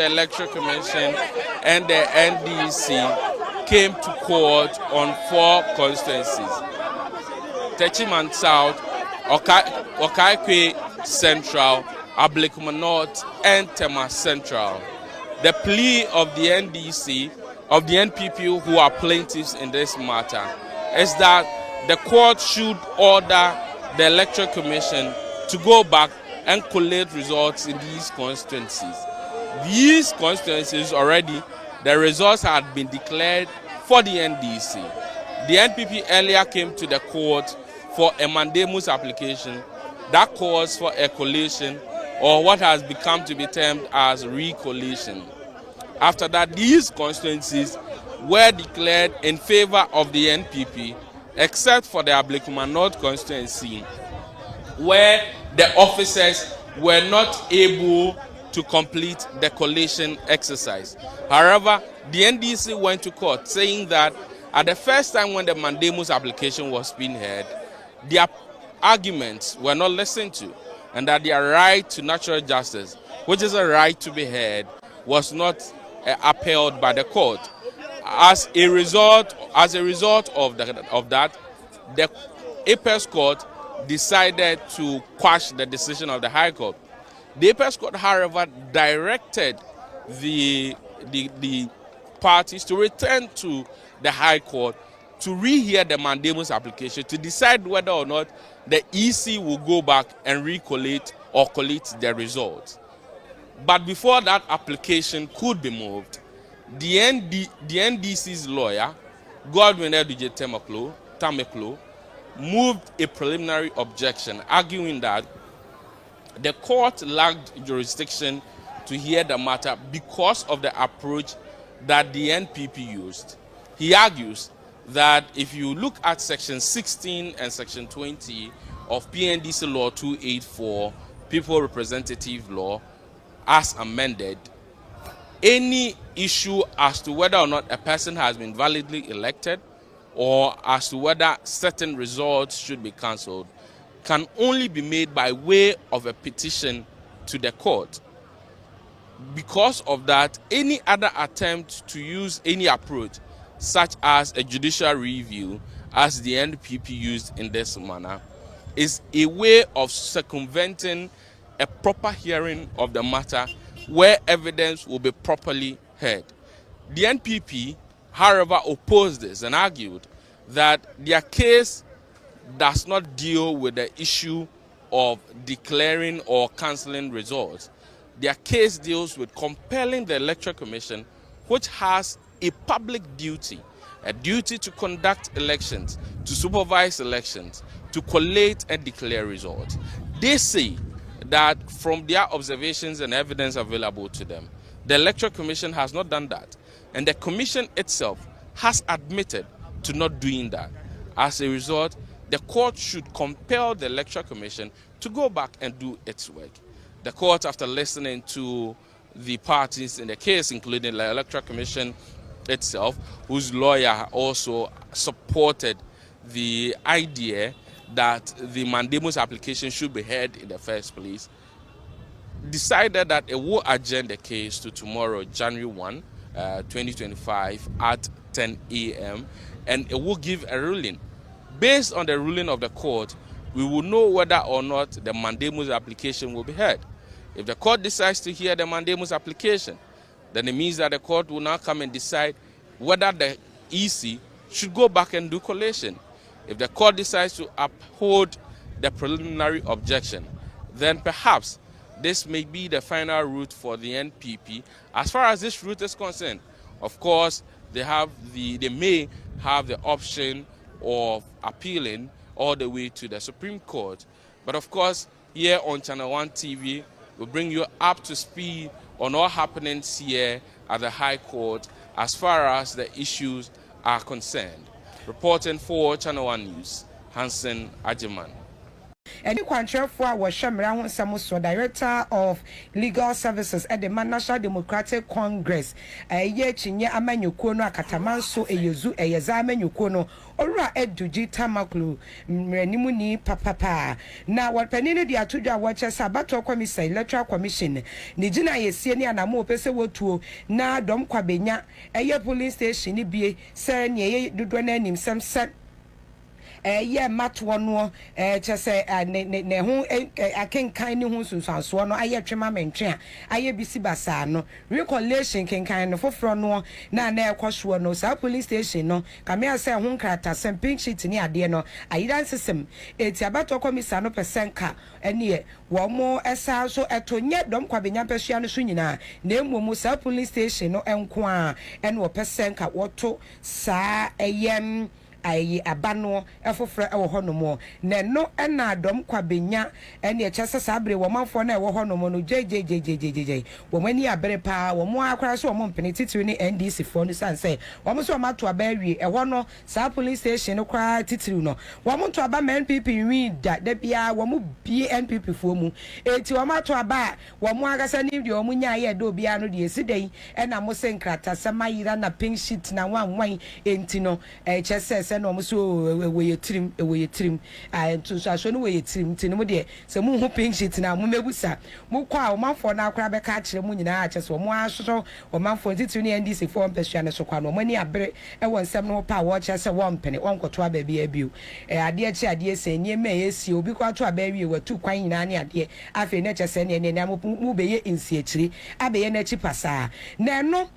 the Electoral Commission and the NDC came to court on 4 constituencies: Techiman South, Okaikwe Central, Ablekuma North, and Tema Central. The plea of the NDC, of the NPP who are plaintiffs in this matter, is that the court should order the Electoral Commission to go back and collate results in these constituencies. These constituencies already, the results had been declared for the NDC. The NPP earlier came to the court for a mandamus application that calls for a collation, or what has become to be termed as recollation. After that, these constituencies were declared in favor of the NPP, except for the Ablekuma North constituency, where the officers were not able to complete the collation exercise. However, the NDC went to court saying that at the first time when the mandamus application was being heard, their arguments were not listened to, and that their right to natural justice, which is a right to be heard, was not upheld by the court. As a result of that, the Apex Court decided to quash the decision of the High Court. The Apex Court, however, directed the parties to return to the High Court to rehear the mandamus application to decide whether or not the EC will go back and recollate or collate the results. But before that application could be moved, the NDC's lawyer, Godwin Eduje Tameklo, moved a preliminary objection, arguing that the court lacked jurisdiction to hear the matter because of the approach that the NPP used. He argues that if you look at Section 16 and Section 20 of PNDC Law 284, People Representative Law, as amended, any issue as to whether or not a person has been validly elected or as to whether certain results should be cancelled can only be made by way of a petition to the court. Because of that, any other attempt to use any approach, such as a judicial review, as the NPP used in this manner, is a way of circumventing a proper hearing of the matter where evidence will be properly heard. The NPP, however, opposed this and argued that their case does not deal with the issue of declaring or cancelling results. Their case deals with compelling the Electoral Commission, which has a public duty, a duty to conduct elections, to supervise elections, to collate and declare results. They say that from their observations and evidence available to them, the Electoral Commission has not done that. And the Commission itself has admitted to not doing that. As a result, the court should compel the Electoral Commission to go back and do its work. The court, after listening to the parties in the case, including the Electoral Commission itself, whose lawyer also supported the idea that the mandamus application should be heard in the first place, decided that it will adjourn the case to tomorrow, January 1, 2025 at 10 a.m. and it will give a ruling. Based on the ruling of the court, we will know whether or not the mandamus application will be heard. If the court decides to hear the mandamus application, then it means that the court will now come and decide whether the EC should go back and do collation. If the court decides to uphold the preliminary objection, then perhaps this may be the final route for the NPP. As far as this route is concerned, of course, they may have the option of appealing all the way to the Supreme Court. But of course, here on Channel 1 TV, we bring you up to speed on all happenings here at the High Court as far as the issues are concerned. Reporting for Channel 1 News, Hansen Ajiman. Any kwantrefo a wo hwemra ho nsɛm so Director of Legal Services at the National Democratic Congress ye chinye amanyuko no akatamanso eyezu eyeza amanyuko no owura eduji tamaklu mranimu ni papa na wapani di atudwa wache sabato commission electoral commission ni gina yesie ni anamo pese wotuo na dom kwabenya eye police station ni bie se ne ye dodo na anim sem ye matwo no chese ne ho akenkan ne ho sunsanso no aye twema mentwe aye bisi basa no recollection kenkan no foforo no na ekoso no sa police station no kamia se ho nkrata sem pink sheet ni ade no ayidan system eti abato komisa no persenka ene wo mo esa so etonye dom kwabenya pesua no so nyina na emmo sa police station no enko a ene wo persenka woto sa eyem ayi abano efofra ewo honomo ne no na dom kwabenya ene echese sabre wo manfo na ewo honomo no jejejejejeje wo mani abere pa wo mo akwara so wo mpene titiri ni NDC fo no sanse wo mo so mato abawie ewo no sa police station no kwa titiri no wo mo to aba NPP wi da bia wo mo bi NPP fo mu eti wo mato aba wo mo agasa ni de wo mo nya ye do bia no de esidai na mo senkrata samayira na pink sheet na wanwan enti no echese no mo so we yetrim to so no we yetrim tinimo de se mu hu pink sheet na mo mebusa mo kwa o manfo na akra be ka kire mu nyina a chese mo asoso o manfo titiri ni NDC fo mpesua ne so kwa no mo ni abere e won nsem no pa wo chese wo mpene won koto aba bia biu ade achi ade se nie me esi obi kwa to aba wie watu kwan nyina ne ade afi ne chese ne mu be ye insi akiri abe na chi pasa na no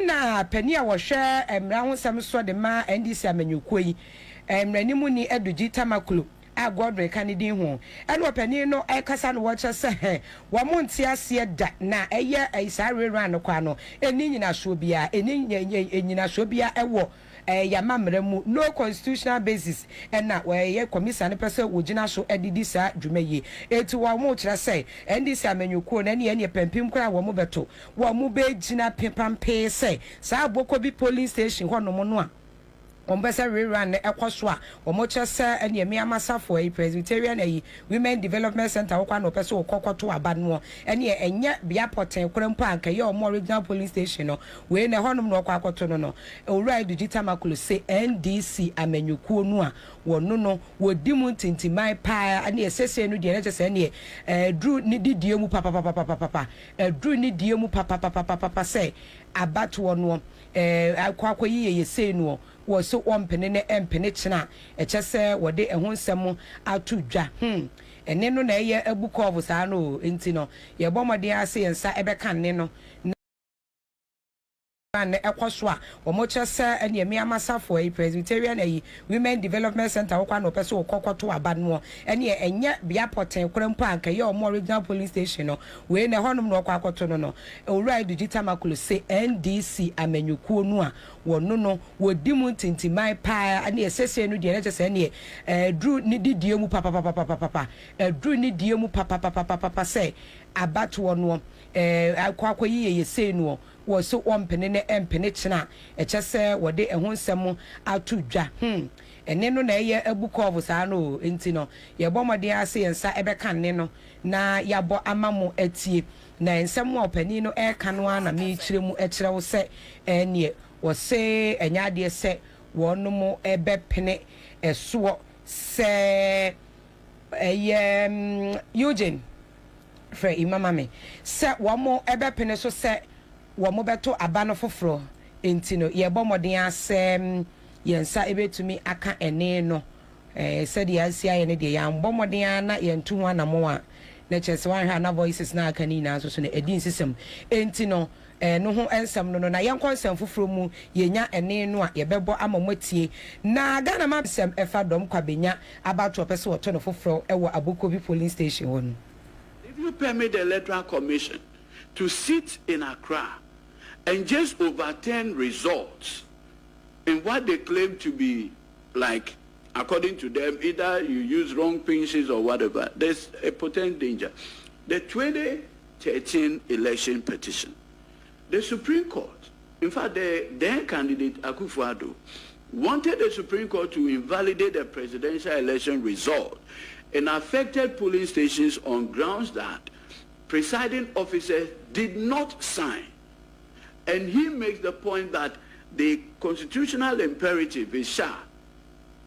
na pani a wo hwe emra ho sam so de ma NDC amanyuko yi emranimu ni eduji tamakulu agwodre kanidi ho eno pani no ekasa no wo chese wo monti ase da na eye isare ran kwa no eni nyina so bia nyina so bia ewo yamamremu no constitutional basis na we commission person wogina so edidi sa dwumaye eti wo mo kire say NDC amanyuko na ne pempim kra wo mo beto wo mo be gina pepampe say sa aboko bi police station ho no mo no a ombesa rerun ekoso a omochese ene emi amasafo e Presbyterian e Women Development Center okwa no pese okokoto aba no ene enye bia poten kwempo anka ye omo original police station no we ne honom no okwa akoto no owura digital makulu se NDC amanyukuo no a wono no wodimu tintimai pa ane esese no de ne chese ne dru ni didie mu papa dru ni die mu papa se abato no akwa yiye yese no wo so ompene ne empene chena echese wode ehun nsem atudwa ene no na eye ebuko of saa no enti no ye bomode ase yensa ebeka ne no na ekoso a omochese ene emi amasafo e Presbyterian e Women Development Center okwa no pese okokoto aba no ene enye bia poten kwempo anka ye omo original police station no we ne honom no okwa akoto no owura digital makulu se NDC amanyukuo no a wono no wodimu tintimai pa ane esese no de ne chese ne dru ni didie mu papa dru ni die mu papa se abato no akwa yiye yese no wo so ompene ne empene chena echese wode ehun nsem atudwa ene no na eye ebuko of saa no enti no ye bomode ase yensa ebeka ne no na yabo amamo atie na nsem wa opani no eka no ana me kiremu ekire wo se ene wo se enya de se wono mo ebepene eso se Eugene Fre imama me se wo mo ebepene so se wo mo beto abano foforo enti no ye bomoden asem yensa ebetumi aka ene no se de asia ye ne de ya bomoden na ye ntu ho anamo a na chese wan hwa na voices na aka ni na so na edin system enti no no ho ensem no na yenkon ensem foforo mu yenya ene no a ye bebo amamotie na Ghana ma sem efa dom kwabenya abato pese woto no foforo ewo Abokobi police station won. If you permit the Electoral Commission to sit in Accra and just overturn results in what they claim to be, like, according to them, either you use wrong pinches or whatever, there's a potent danger. The 2013 election petition, the Supreme Court, in fact, the then candidate Akufo-Addo wanted the Supreme Court to invalidate the presidential election result in affected polling stations on grounds that presiding officers did not sign. And he makes the point that the constitutional imperative is shall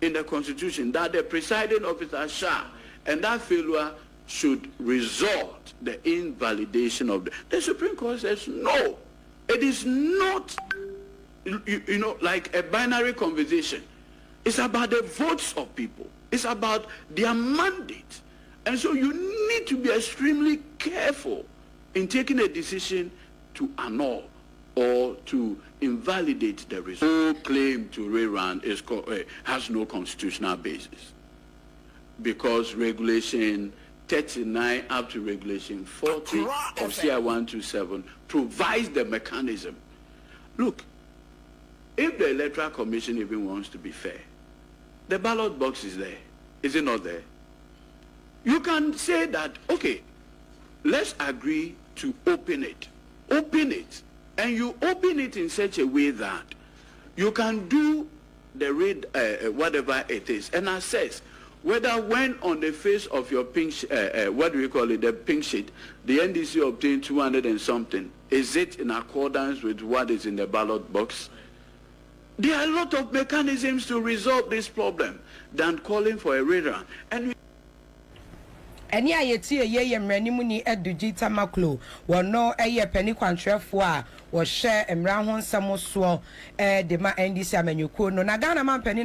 in the constitution, that the presiding officer shall, and that failure should result the invalidation of the Supreme Court says no. It is not, you know, like a binary conversation. It's about the votes of people. It's about their mandate. And so you need to be extremely careful in taking a decision to annul or to invalidate the result. No claim to rerun has no constitutional basis, because regulation 39 up to regulation 40 of CI 127 provides the mechanism. Look, if the Electoral Commission even wants to be fair, the ballot box is there. Is it not there? You can say that, okay, let's agree to open it. Open it. And you open it in such a way that you can do the read, whatever it is, and assess whether when on the face of your pink, what do we call it, the pink sheet, the NDC obtained 200 and something, is it in accordance with what is in the ballot box? There are a lot of mechanisms to resolve this problem than calling for a rerun. And Any ayeti ye mranimu ni edujita maklo wono eye peni kwantrefo a wo hye emra ho nsem so de ma NDC amanyuko no na Ghana man peni